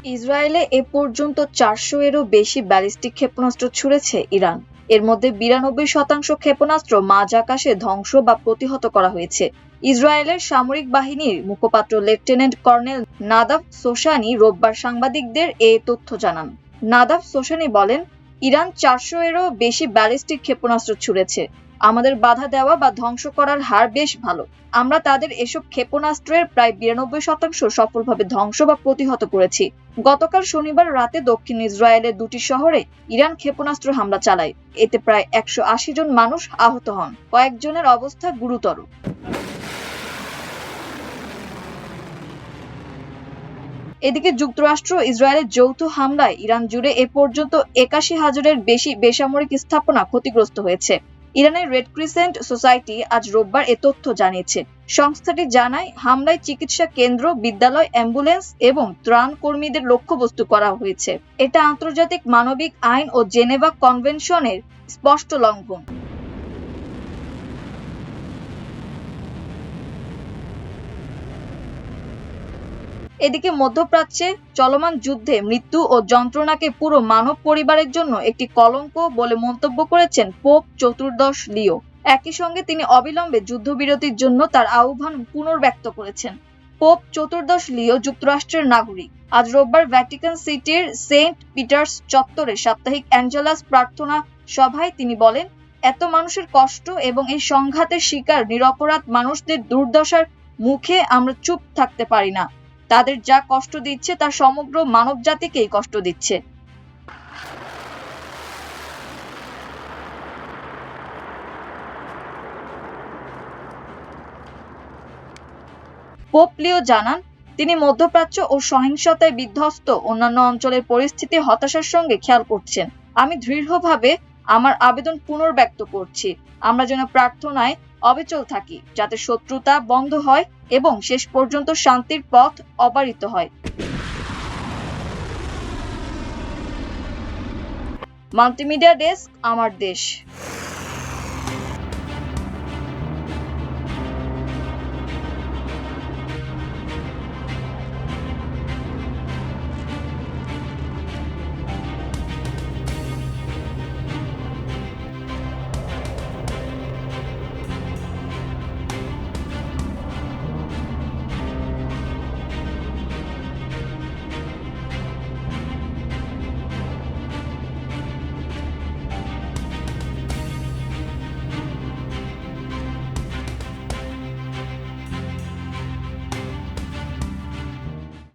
ইসরায়েলে এ পর্যন্ত 400-এরও বেশি ব্যালিস্টিক ক্ষেপণাস্ত্র ছুড়েছে ইরান। এর মধ্যে 92% ক্ষেপণাস্ত্র মাঝ আকাশে ধ্বংস বা প্রতিহত করা হয়েছে। ইসরায়েলের সামরিক বাহিনীর মুখপাত্র লেফটেন্যান্ট কর্নেল নাদাভ সোসানি রোববার সাংবাদিকদের এ তথ্য জানান। নাদাভ সোসানি বলেন, ইরান 400-এরও বেশি ব্যালিস্টিক ক্ষেপণাস্ত্র ছুড়েছে। আমাদের বাধা দেওয়া বা ধ্বংস করার হার বেশ ভালো। আমরা তাদের এসব ক্ষেপণাস্ত্রের প্রায় 92% সফলভাবে ধ্বংস বা প্রতিহত করেছি। গতকাল শনিবার রাতে দক্ষিণ ইসরায়েলের 2টি শহরে ইরান ক্ষেপণাস্ত্র হামলা চালায়। এতে প্রায় 180 জন মানুষ আহত হন, কয়েকজনের অবস্থা গুরুতর। এদিকে যুক্তরাষ্ট্র ইসরায়েলের যৌথ হামলায় ইরান জুড়ে এ পর্যন্ত 81,000-এর বেশি বেসামরিক স্থাপনা ক্ষতিগ্রস্ত হয়েছে। ইরানের রেড ক্রিসেন্ট সোসাইটি আজ রোববার এ তথ্য জানিয়েছে। সংস্থাটি জানায়, হামলায় চিকিৎসা কেন্দ্র, বিদ্যালয়, অ্যাম্বুলেন্স এবং ত্রাণ কর্মীদের লক্ষ্যবস্তু করা হয়েছে। এটা আন্তর্জাতিক মানবিক আইন ও জেনেভা কনভেনশনের স্পষ্ট লঙ্ঘন। এদিকে মধ্যপ্রাচ্যে চলমান যুদ্ধে মৃত্যু ও যন্ত্রণাকে পুরো মানব পরিবারের জন্য একটি কলঙ্ক বলে মন্তব্য করেছেন পোপ চতুর্দশ লিও। একই সঙ্গে তিনি অবিলম্বে যুদ্ধবিরতির জন্য তার আহ্বান পুনর্ব্যক্ত করেছেন। পোপ চতুর্দশ লিও যুক্তরাষ্ট্রের নাগরিক। আজ রোববার ভ্যাটিকান সিটির সেন্ট পিটার্স চত্বরে সাপ্তাহিক অ্যাঞ্জেলাস প্রার্থনা সভায় তিনি বলেন, এত মানুষের কষ্ট এবং এই সংঘাতের শিকার নিরপরাধ মানুষদের দুর্দশার মুখে আমরা চুপ থাকতে পারি না। তাদের যা কষ্ট দিচ্ছে তা সমগ্র মানবজাতিকেই কষ্ট দিচ্ছে। পোপ লিও জানান, তিনি মধ্যপ্রাচ্য ও সহিংসতায় বিধ্বস্ত অন্যান্য অঞ্চলের পরিস্থিতি হতাশার সঙ্গে খেয়াল করছেন। আমি দৃঢ়ভাবে আমার আবেদন পুনর্ব্যক্ত করছি, আমরা যেন প্রার্থনায় অবিচল থাকি, যাতে শত্রুতা বন্ধ হয় এবং শেষ পর্যন্ত শান্তির পথ অবারিত হয়। মাল্টিমিডিয়া ডেস্ক, আমার দেশ।